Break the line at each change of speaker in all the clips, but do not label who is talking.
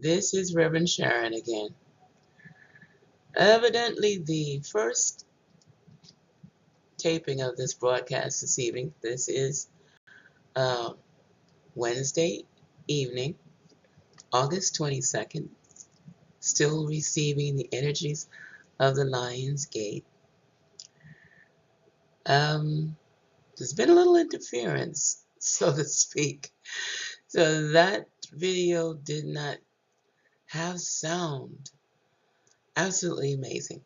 This is Reverend Sharon again. Evidently, the first taping of this broadcast this evening. This is uh, Wednesday evening, August 22nd. Still receiving the energies of the Lion's Gate. There's been a little interference, so to speak. So that video did not have sound. Absolutely amazing.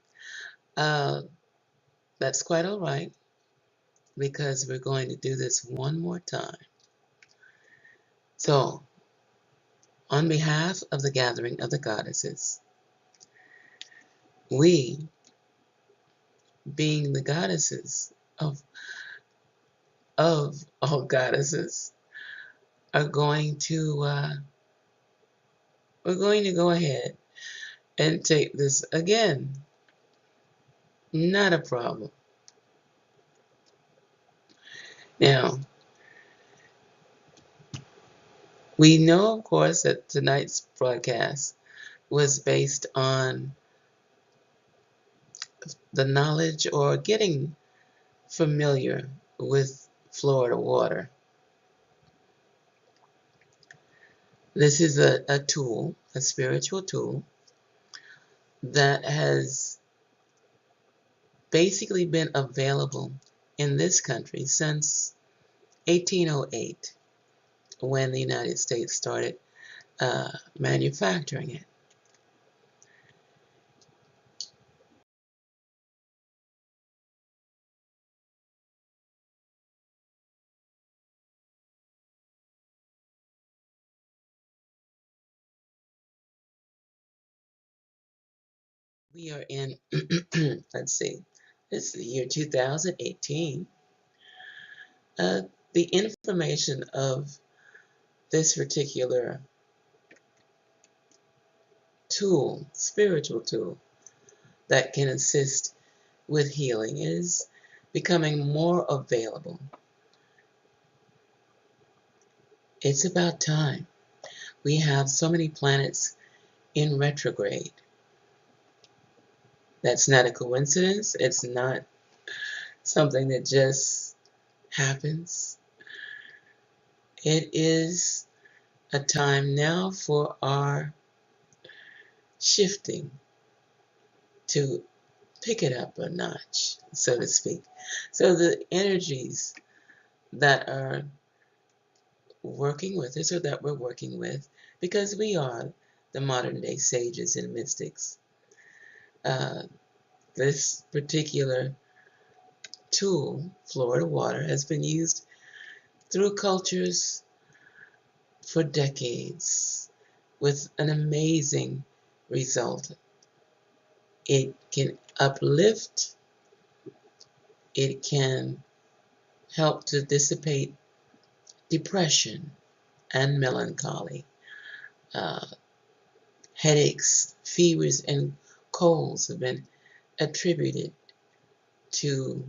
That's quite all right, because we're going to do this one more time. So, on behalf of the Gathering of the Goddesses, we, being the goddesses of all goddesses, are going to we're going to go ahead and take this again. Not a problem. Now, we know, of course, that tonight's broadcast was based on the knowledge or getting familiar with Florida water. This is a tool, a spiritual tool, that has basically been available in this country since 1808, when the United States started manufacturing it. We are in, let's see, this is the year 2018. The information of this particular tool, spiritual tool, that can assist with healing is becoming more available. It's about time. We have so many planets in retrograde. That's not a coincidence. It's not something that just happens. It is a time now for our shifting to pick it up a notch, so to speak. So the energies that are working with us, or that we're working with, because we are the modern day sages and mystics, this particular tool, Florida water, has been used through cultures for decades with an amazing result. It can uplift, it can help to dissipate depression and melancholy, uh, headaches, fevers, and colds have been attributed to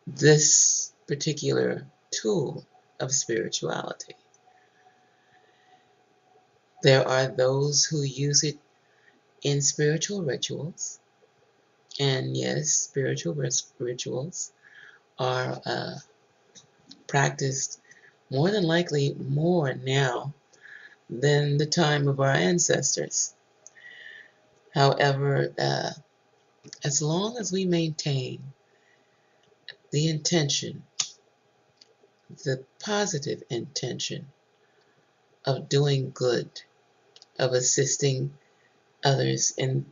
this particular tool of spirituality. There are those who use it in spiritual rituals, and yes, spiritual rituals are practiced more than likely more now than the time of our ancestors. However, as long as we maintain the intention, the positive intention of doing good, of assisting others in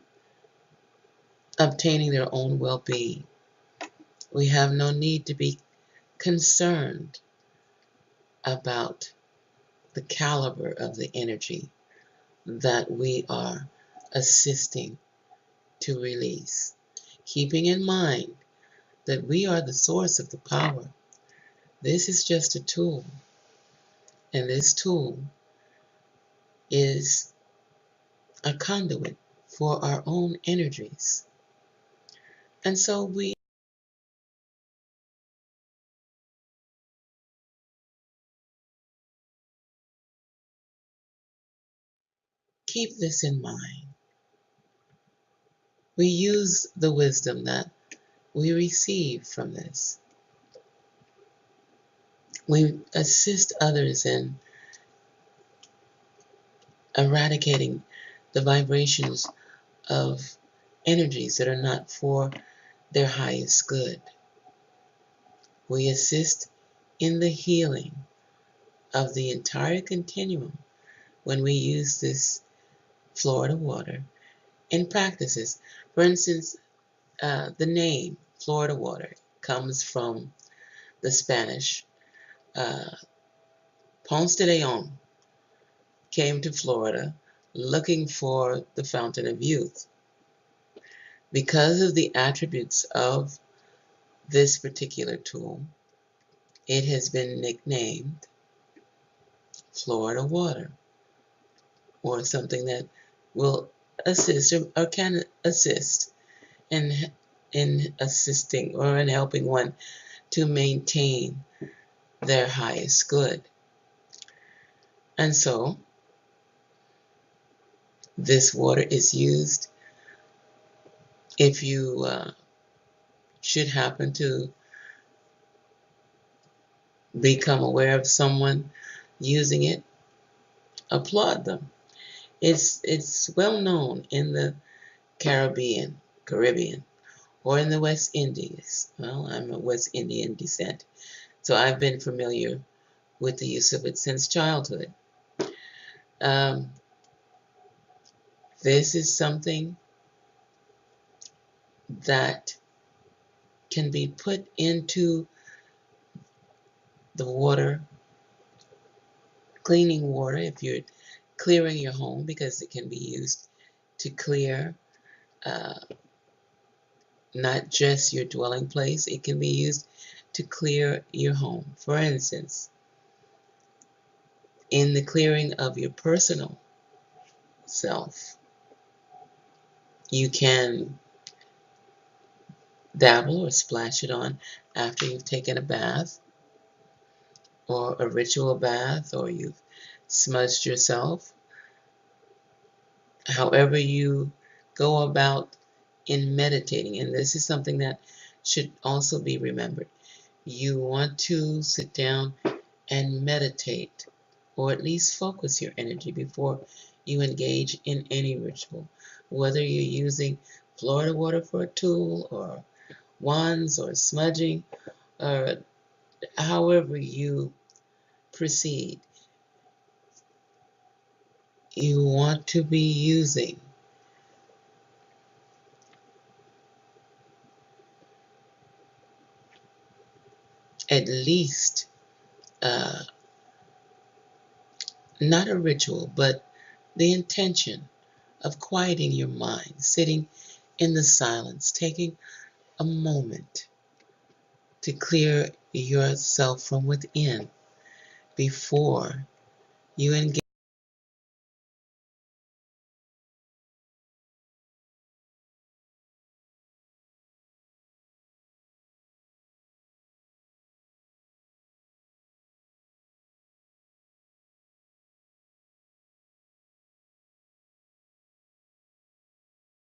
obtaining their own well-being, we have no need to be concerned about the caliber of the energy that we are assisting to release, keeping in mind that we are the source of the power. This is just a tool, and this tool is a conduit for our own energies. And so we keep this in mind. We use the wisdom that we receive from this. We assist others in eradicating the vibrations of energies that are not for their highest good. We assist in the healing of the entire continuum when we use this Florida water in practices. For instance, the name Florida water comes from the Spanish. Ponce de Leon came to Florida looking for the fountain of youth. Because of the attributes of this particular tool, it has been nicknamed Florida water, or something that will assist or can assist in assisting or in helping one to maintain their highest good. And so this water is used if you should happen to become aware of someone using it, applaud them. It's well known in the Caribbean, or in the West Indies. Well, I'm of West Indian descent, so I've been familiar with the use of it since childhood. Um, this is something that can be put into the water, cleaning water, if you're clearing your home, because it can be used to clear uh, not just your dwelling place, it can be used to clear your home. For instance, in the clearing of your personal self, you can dabble or splash it on after you've taken a bath, or a ritual bath, or you've smudged yourself. However you go about in meditating, and this is something that should also be remembered. You want to sit down and meditate, or at least focus your energy before you engage in any ritual. Whether you're using Florida water for a tool, or wands, or smudging, or however you proceed, you want to be using at least not a ritual, but the intention of quieting your mind, sitting in the silence, taking a moment to clear yourself from within before you engage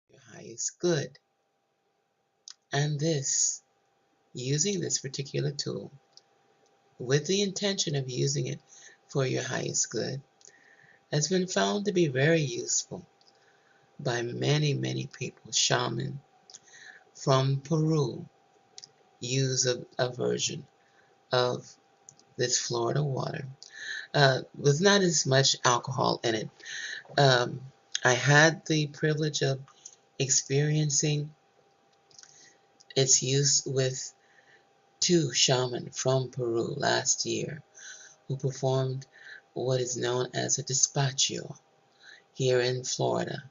your highest good. And this, using this particular tool with the intention of using it for your highest good, has been found to be very useful by many, many people. Shaman from Peru use a version of this Florida water with not as much alcohol in it. Um, I had the privilege of experiencing its use with two shamans from Peru last year who performed what is known as a despacho here in Florida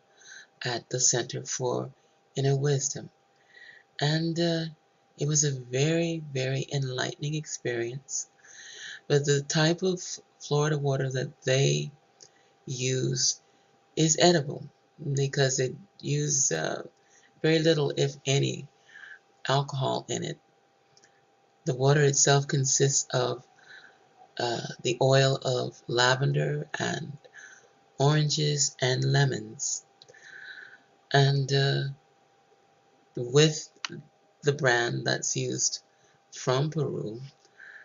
at the Center for Inner Wisdom. And it was a very, very enlightening experience. But the type of Florida water that they use is edible because it uses very little, if any, alcohol in it. The water itself consists of the oil of lavender and oranges, and lemons. And with the brand that's used from Peru,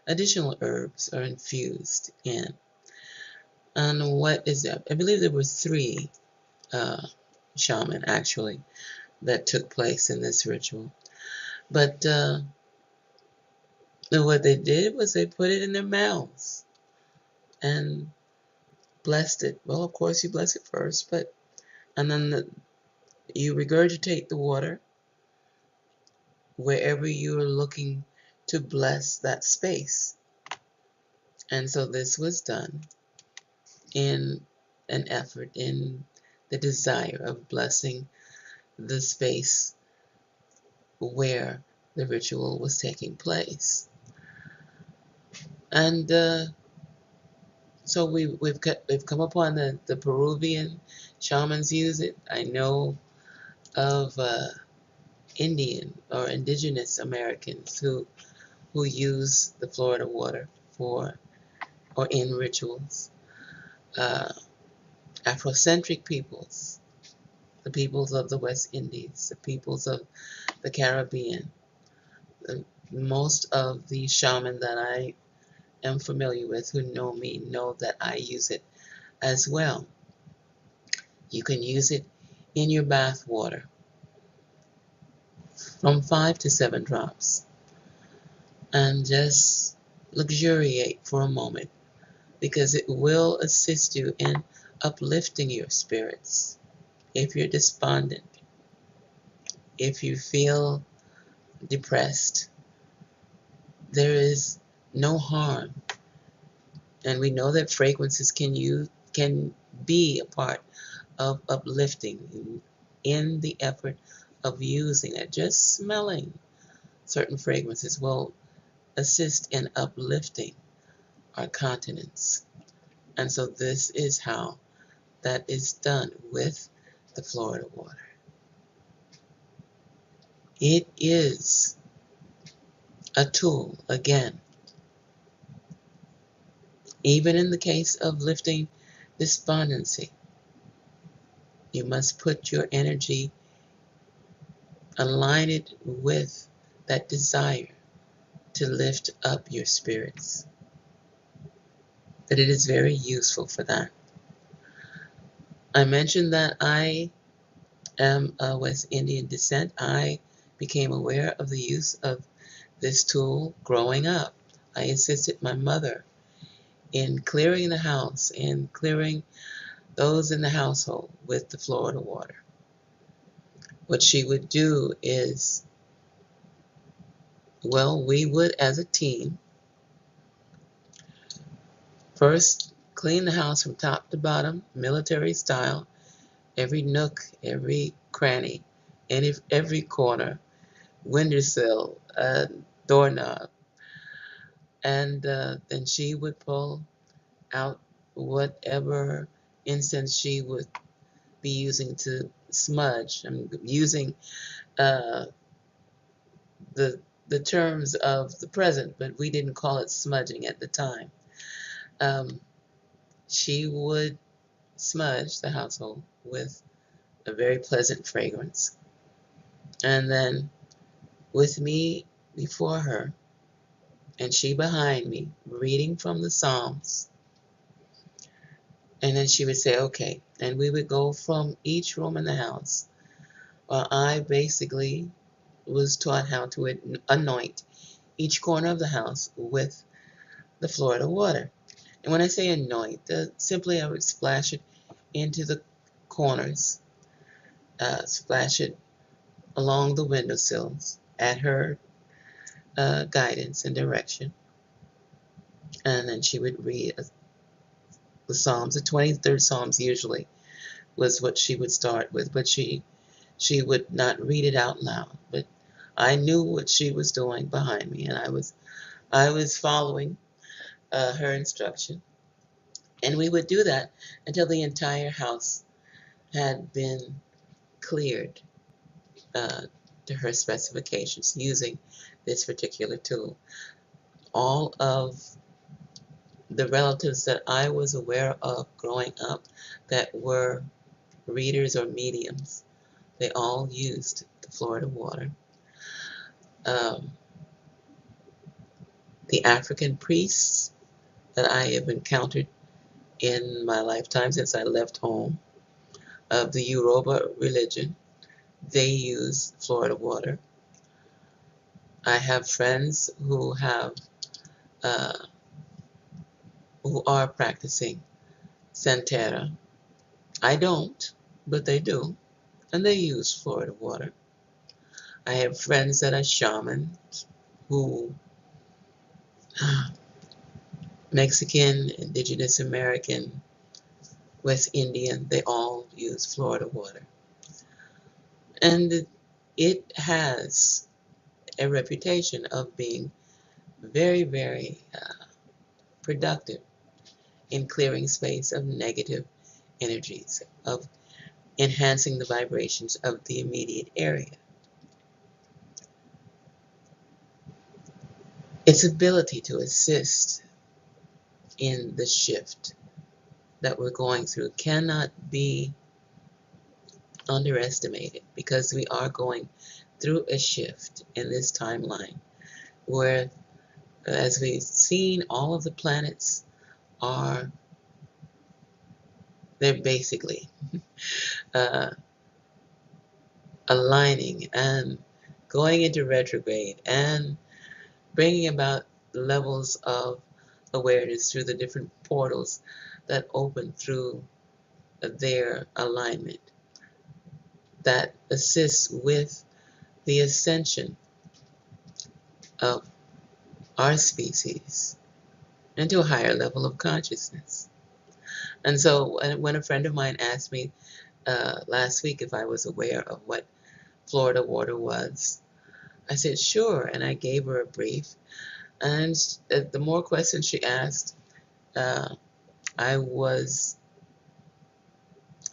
additional herbs are infused in. And what is that? I believe there were three shaman actually that took place in this ritual. But what they did was they put it in their mouths and blessed it. Well, of course you bless it first, but and then you regurgitate the water wherever you're looking to bless that space. And so this was done in an effort, in the desire of blessing the space where the ritual was taking place. And so we've come upon the Peruvian shamans use it. I know of Indian or indigenous Americans who use the Florida water for or in rituals. Uh, Afrocentric peoples, the peoples of the West Indies, the peoples of the Caribbean. Most of the shamans that I am familiar with who know me know that I use it as well. You can use it in your bath water from 5 to 7 drops and just luxuriate for a moment because it will assist you in uplifting your spirits. If you're despondent, if you feel depressed, there is no harm. And we know that fragrances can be a part of uplifting in the effort of using it. Just smelling certain fragrances will assist in uplifting our continents. And so this is how that is done with the Florida water. It is a tool, again, even in the case of lifting despondency. You must put your energy, align it with that desire to lift up your spirits. But it is very useful for that. I mentioned that I am of West Indian descent. I became aware of the use of this tool growing up. I assisted my mother in clearing the house and clearing those in the household with the Florida water. What she would do is, well, we would as a team first clean the house from top to bottom, military style, every nook, every cranny, and every corner, windowsill, doorknob. And then she would pull out whatever incense she would be using to smudge. I'm using uh, the terms of the present, but we didn't call it smudging at the time. Um, she would smudge the household with a very pleasant fragrance. And then with me before her and she behind me, reading from the Psalms. And then she would say, okay. And we would go from each room in the house. Well, I basically was taught how to anoint each corner of the house with the Florida water. And when I say anoint, simply I would splash it into the corners, splash it along the windowsills at her guidance and direction. And then she would read the Psalms. The 23rd Psalms usually was what she would start with, but she would not read it out loud. But I knew what she was doing behind me, and I was following her instruction. And we would do that until the entire house had been cleared uh, to her specifications using this particular tool. All of the relatives that I was aware of growing up that were readers or mediums, they all used the Florida water. Um, the African priests that I have encountered in my lifetime since I left home, of the Yoruba religion, they use Florida water. I have friends uh, who are practicing Santeria. I don't, but they do, and they use Florida water. I have friends that are shamans who, Mexican, Indigenous American, West Indian, they all use Florida water. And it has a reputation of being very, very productive in clearing space of negative energies, of enhancing the vibrations of the immediate area. Its ability to assist in the shift that we're going through cannot be underestimated, because we are going through a shift in this timeline where, as we've seen, all of the planets are, they're basically uh, aligning and going into retrograde and bringing about levels of awareness through the different portals that open through their alignment, that assists with the ascension of our species into a higher level of consciousness. And so when a friend of mine asked me last week if I was aware of what Florida water was, I said sure, and I gave her a brief. And the more questions she asked, uh, I was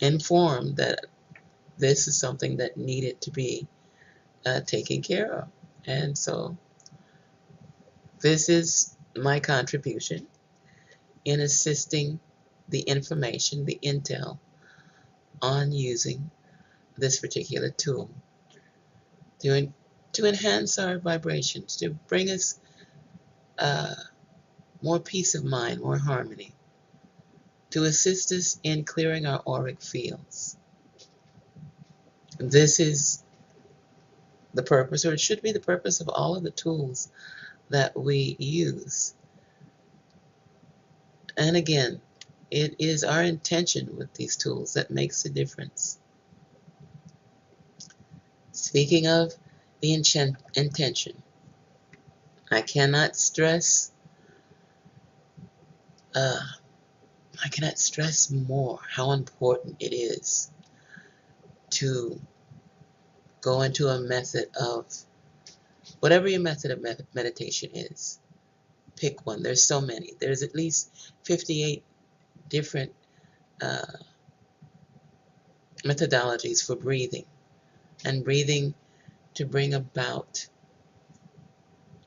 informed that this is something that needed to be taken care of. And so this is my contribution in assisting the information, the intel, on using this particular tool to, to enhance our vibrations, to bring us uh, more peace of mind, more harmony, to assist us in clearing our auric fields. This is the purpose, or it should be the purpose, of all of the tools that we use. And again, it is our intention with these tools that makes a difference. Speaking of the intention, I cannot stress uh, I cannot stress more how important it is to go into a method of, whatever your method of meditation is, pick one. There's so many. There's at least 58 different uh, methodologies for breathing, and breathing to bring about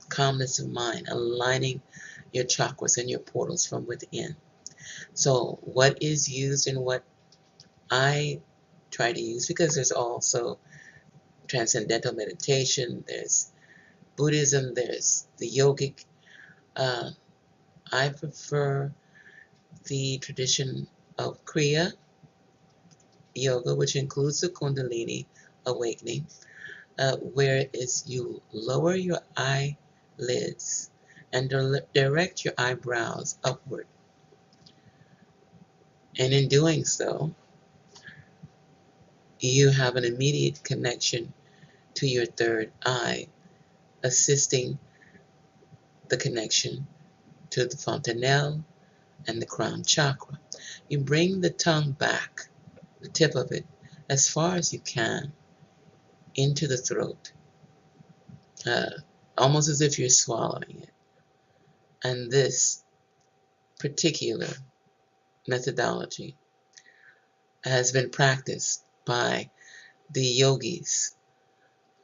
calmness of mind, aligning your chakras and your portals from within. So what is used and what I try to use, because there's also transcendental meditation, there's Buddhism, there's the yogic. Uh, I prefer the tradition of Kriya Yoga, which includes the Kundalini awakening, where is you lower your eyelids and direct your eyebrows upward. And in doing so, you have an immediate connection to your third eye, assisting the connection to the fontanelle and the crown chakra. You bring the tongue back, the tip of it, as far as you can into the throat, uh, almost as if you're swallowing it. And this particular methodology has been practiced by the yogis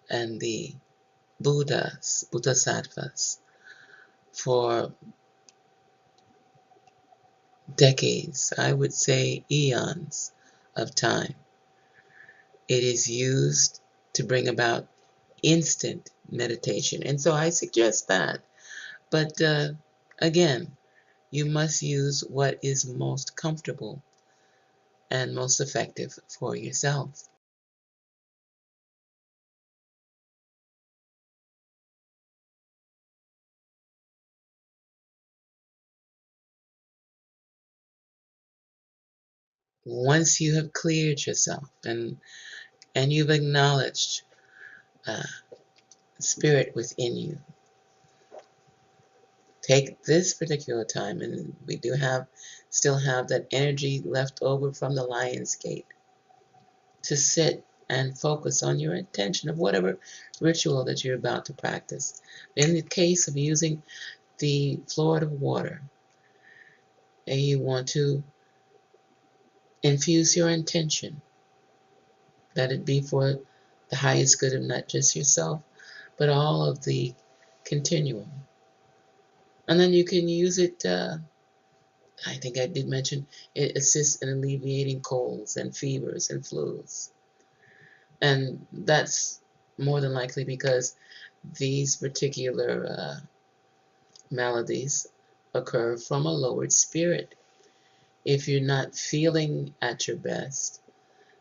and the Buddhas, Bodhisattvas, for decades, I would say eons of time. It is used to bring about instant meditation. And so I suggest that. But again, you must use what is most comfortable and most effective for yourself. Once you have cleared yourself and you've acknowledged uh, spirit within you, take this particular time, and we do have still have that energy left over from the Lion's Gate, to sit and focus on your intention of whatever ritual that you're about to practice. In the case of using the Florida water, and you want to infuse your intention that it be for the highest good of not just yourself, but all of the continuum. And then you can use it, I think I did mention, it assists in alleviating colds and fevers and flus. And that's more than likely because these particular maladies occur from a lowered spirit. If you're not feeling at your best,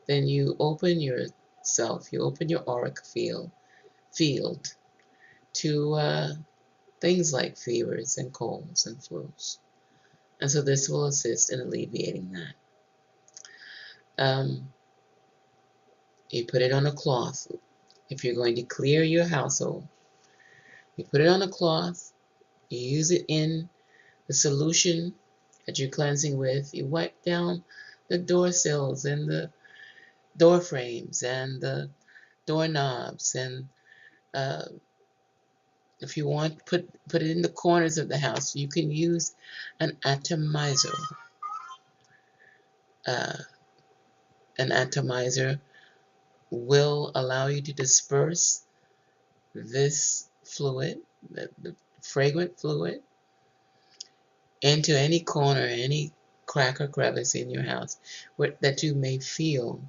then you open yourself, you open your auric field to things like fevers and colds and flus. And so this will assist in alleviating that. Um, you put it on a cloth. If you're going to clear your household, you put it on a cloth, you use it in the solution that you're cleansing with. You wipe down the door sills and the door frames and the doorknobs, and uh, if you want, put it in the corners of the house. You can use an atomizer. Uh, an atomizer will allow you to disperse this fluid, the fragrant fluid, into any corner, any crack or crevice in your house that you may feel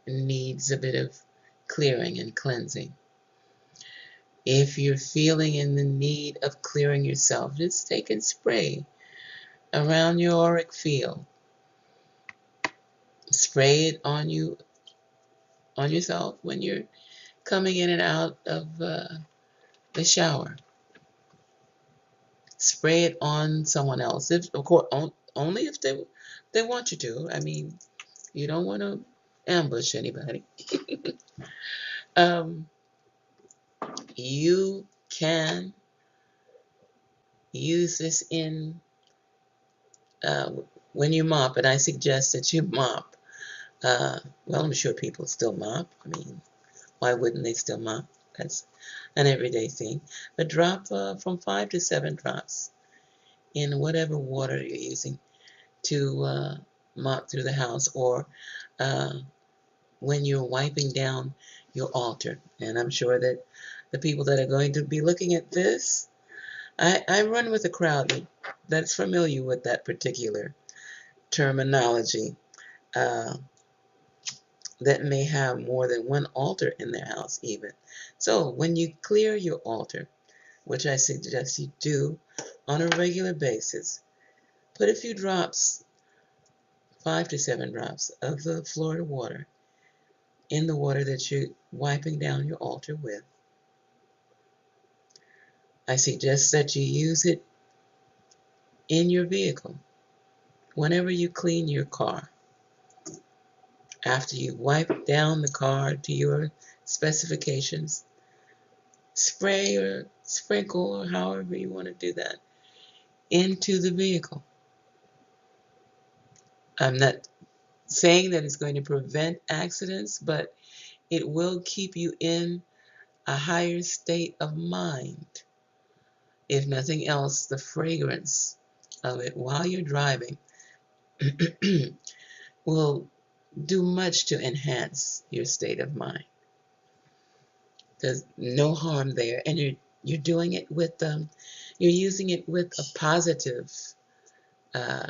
needs a bit of clearing and cleansing. If you're feeling in the need of clearing yourself, just take and spray around your auric field. Spray it on yourself when you're coming in and out of the shower. Spray it on someone else, if of course only if they want you to. I mean, you don't want to ambush anybody. um, you can use this in uh, when you mop, and I suggest that you mop. Well, I'm sure people still mop. I mean, why wouldn't they still mop? That's an everyday thing. But drop from 5 to 7 drops in whatever water you're using to mop through the house, or uh, when you're wiping down your altar. And I'm sure that the people that are going to be looking at this, I run with a crowd that's familiar with that particular terminology, uh, that may have more than one altar in their house even. So when you clear your altar, which I suggest you do on a regular basis, put a few drops, 5 to 7 drops of the Florida water in the water that you're wiping down your altar with. I suggest that you use it in your vehicle whenever you clean your car. After you wipe down the car to your specifications, spray or sprinkle, or however you want to do that, into the vehicle. I'm not saying that it's going to prevent accidents, but it will keep you in a higher state of mind. If nothing else, the fragrance of it while you're driving will do much to enhance your state of mind. There's no harm there, and you're doing it with you're using it with a positive uh,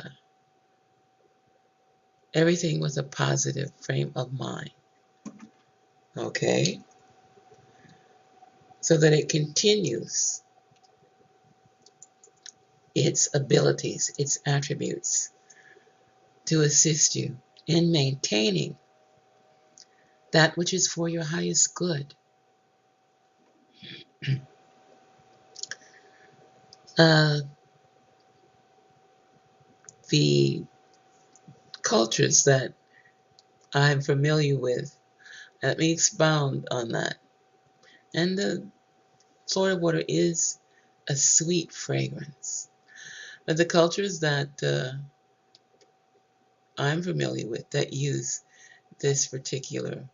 everything with a positive frame of mind. Okay? So that it continues its abilities, its attributes to assist you in maintaining that which is for your highest good. Uh, the cultures that I'm familiar with, let me expound on that. And the Florida water is a sweet fragrance. But the cultures that I'm familiar with that use this particular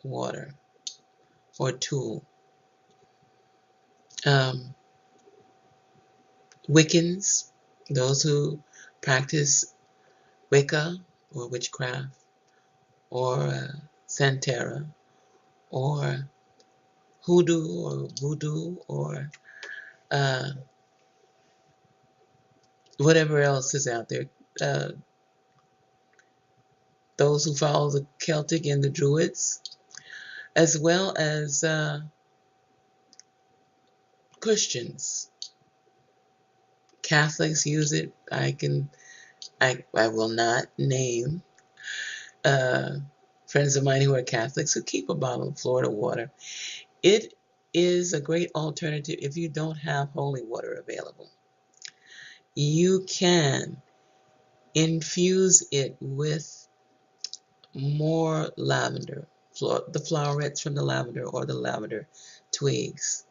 water or tool, um, Wiccans, those who practice Wicca or witchcraft, or Santeria, or hoodoo or voodoo, or uh, whatever else is out there. Uh, those who follow the Celtic and the Druids, as well as Christians. Catholics use it. I will not name uh, friends of mine who are Catholics who keep a bottle of Florida water. It is a great alternative if you don't have holy water available. You can infuse it with more lavender, the flowerets from the lavender or the lavender twigs.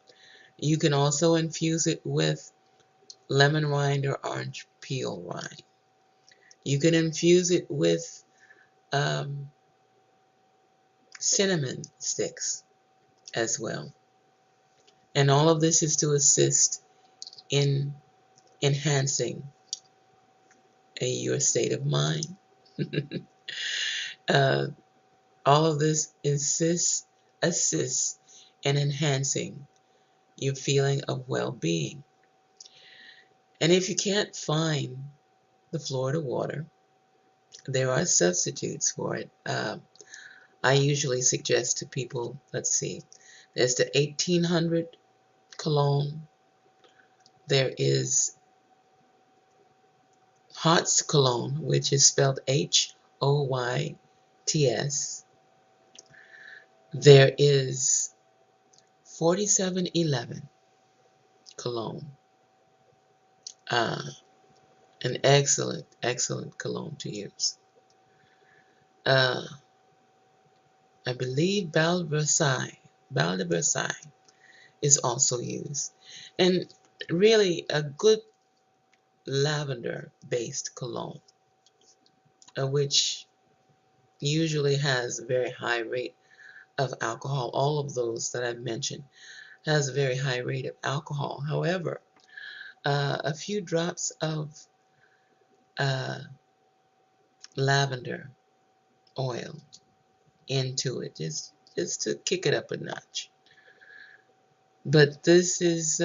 You can also infuse it with lemon rind or orange peel rind. You can infuse it with um, cinnamon sticks as well. And all of this is to assist in enhancing your state of mind. uh, all of this assists in enhancing your feeling of well-being. And if you can't find the Florida water, there are substitutes for it. I usually suggest to people, let's see, there's the 1800 cologne. There is Hoyts cologne, which is spelled Hoyts. There is 4711 cologne. An excellent, excellent cologne to use. Uh, I believe Bal de Versailles is also used. And really a good lavender-based cologne, which usually has a very high rate of alcohol. All of those that I've mentioned has a very high rate of alcohol. However, a few drops of uh, lavender oil into it, just to kick it up a notch. But this is,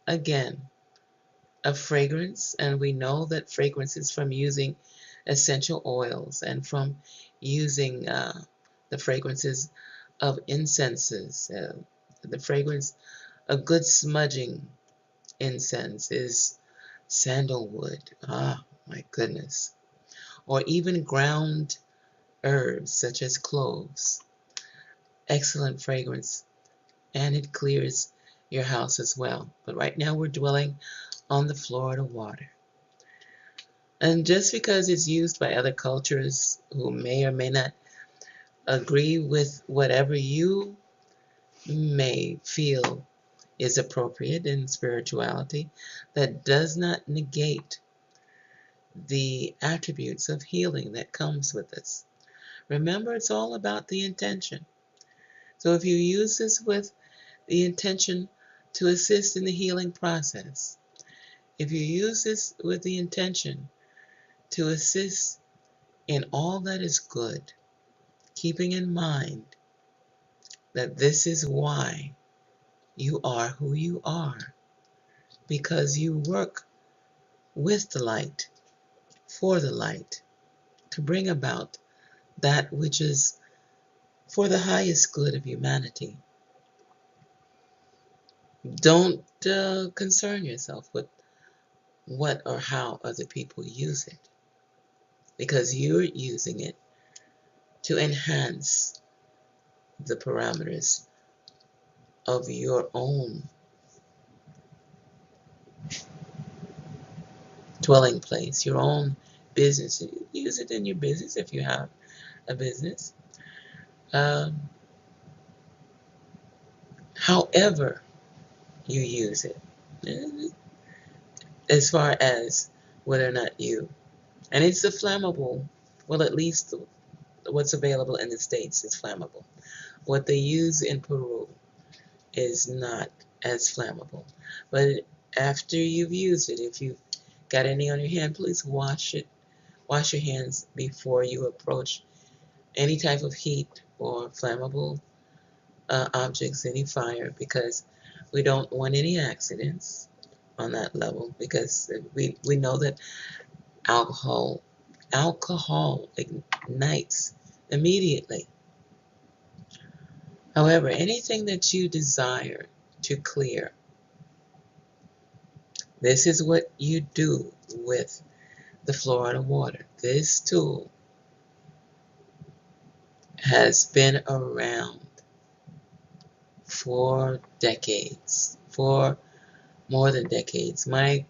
again, a fragrance, and we know that fragrances from using essential oils and from using the fragrances of incenses. The fragrance, a good smudging incense is sandalwood. Ah, my goodness. Or even ground herbs such as cloves. Excellent fragrance, and it clears your house as well. But right now we're dwelling on the Florida water. And just because it's used by other cultures who may or may not agree with whatever you may feel is appropriate in spirituality, that does not negate the attributes of healing that comes with this. Remember, it's all about the intention. So if you use this with the intention to assist in the healing process, if you use this with the intention to assist in all that is good, keeping in mind that this is why you are who you are, because you work with the light, for the light, to bring about that which is for the highest good of humanity. Don't concern yourself with what or how other people use it, because you're using it to enhance the parameters of your own dwelling place, your own business. Use it in your business if you have a business. Um, However you use it, as far as whether or not you, and it's a flammable, well, at least what's available in the States is flammable. What they use in Peru is not as flammable. But after you've used it, if you've got any on your hand, please wash it. Wash your hands before you approach any type of heat or flammable objects, any fire, because we don't want any accidents on that level, because we know that alcohol alcohol ignites immediately. However, anything that you desire to clear, this is what you do with the Florida water. This tool has been around for decades, for more than decades. My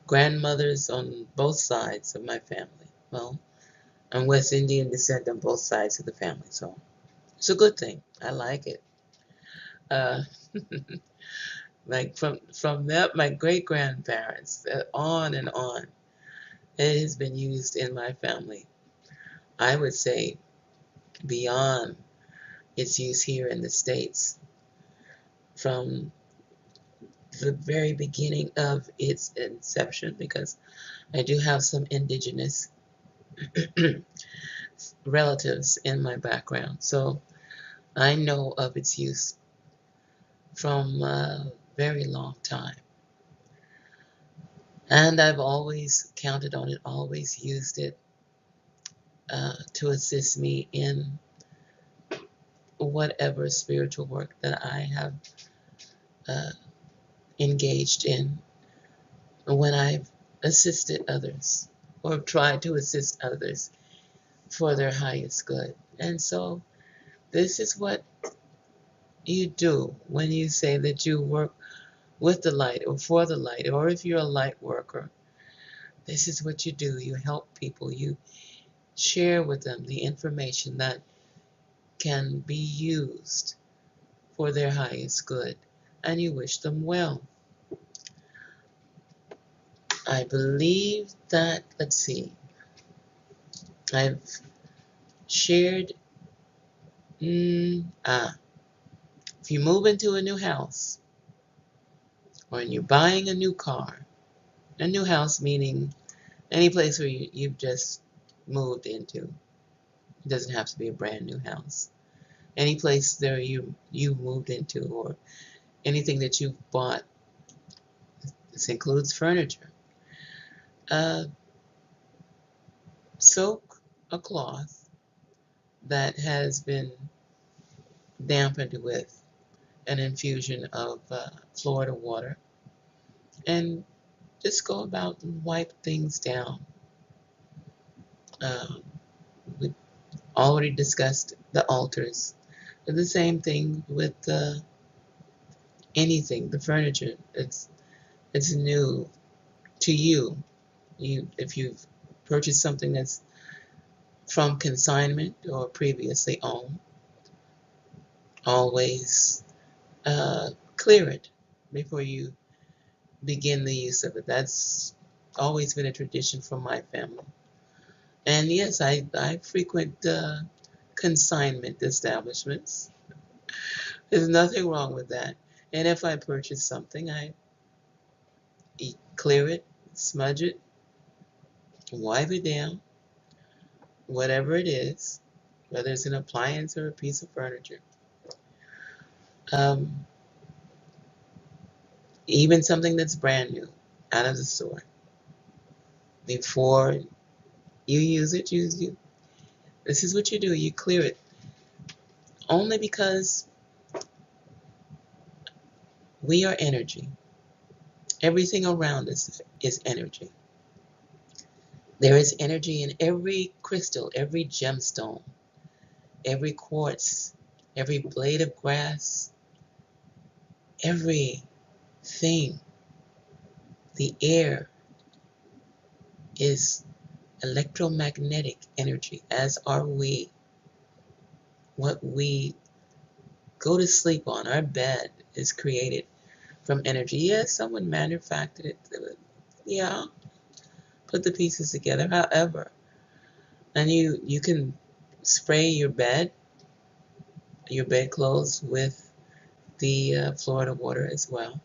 grandmothers on both sides of my family, well, I'm West Indian descent on both sides of the family, so it's a good thing. I like it. Uh, like from that, my great grandparents, on and on, it has been used in my family. I would say beyond its use here in the States, from the very beginning of its inception, because I do have some indigenous relatives in my background, so I know of its use from a very long time. And I've always counted on it, always used it to assist me in whatever spiritual work that I have uh, engaged in when I've assisted others or tried to assist others for their highest good. And so this is what you do when you say that you work with the light or for the light, or if you're a light worker, this is what you do. You help people, you share with them the information that can be used for their highest good, and you wish them well. I believe that, let's see, I've shared, if you move into a new house, or you're buying a new car, a new house meaning any place where you've just moved into. It doesn't have to be a brand new house. Any place there you moved into, or anything that you've bought. This includes furniture. Uh, Soak a cloth that has been dampened with an infusion of Florida water, and just go about and wipe things down. Um, we already discussed the altars. The same thing with anything, the furniture. It's new to you. If you've purchased something that's from consignment or previously owned, always clear it before you begin the use of it. That's always been a tradition from my family. And yes, I frequent consignment establishments. There's nothing wrong with that. And if I purchase something, I clear it, smudge it, wipe it down, whatever it is, whether it's an appliance or a piece of furniture. Um, Even something that's brand new out of the store, before You use it. This is what you do. You clear it. Only because we are energy. Everything around us is energy. There is energy in every crystal, every gemstone, every quartz, every blade of grass, everything. The air is electromagnetic energy, as are we. What we go to sleep on, our bed, is created from energy. Yes, someone manufactured it. Yeah, put the pieces together. However, and you can spray your bedclothes with the Florida water as well.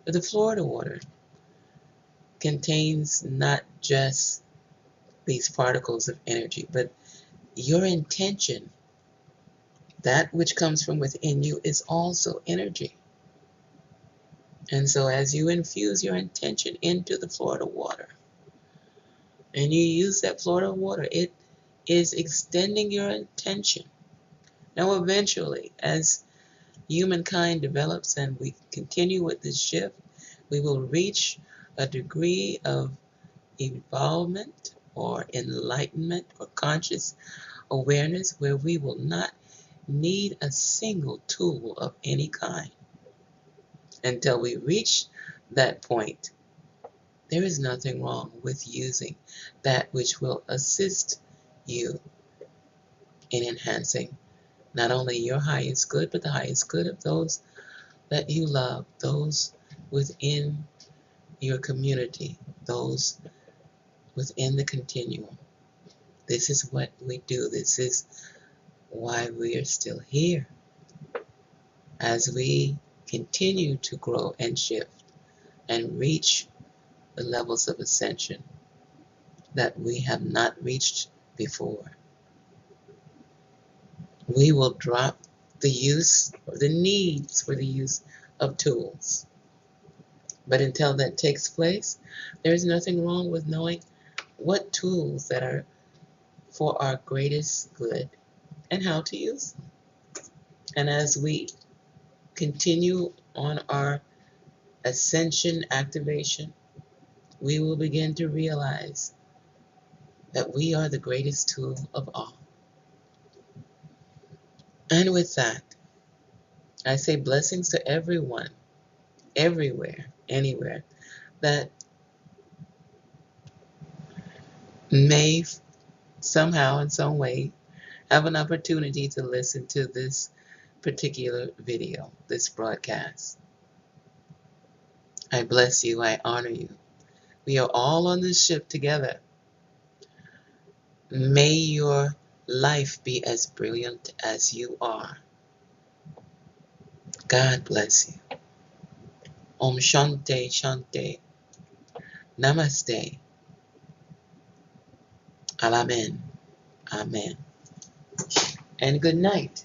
But the Florida water contains not just these particles of energy, but your intention. That which comes from within you is also energy. And so as you infuse your intention into the Florida water, and you use that Florida water, it is extending your intention. Now eventually, as humankind develops and we continue with this shift, we will reach a degree of evolvement or enlightenment or conscious awareness where we will not need a single tool of any kind. Until we reach that point, there is nothing wrong with using that which will assist you in enhancing not only your highest good, but the highest good of those that you love, those within your community, those within the continuum. This is what we do. This is why we are still here. As we continue to grow and shift and reach the levels of ascension that we have not reached before, we will drop the use or the needs for the use of tools. But until that takes place, there is nothing wrong with knowing what tools that are for our greatest good and how to use them. And as we continue on our ascension activation, we will begin to realize that we are the greatest tool of all. And with that, I say blessings to everyone, everywhere, anywhere, that may somehow, in some way, have an opportunity to listen to this particular video, this broadcast. I bless you. I honor you. We are all on this ship together. May your life be as brilliant as you are. God bless you. Om Shanti Shanti. Namaste. Alamen. Amen. And good night.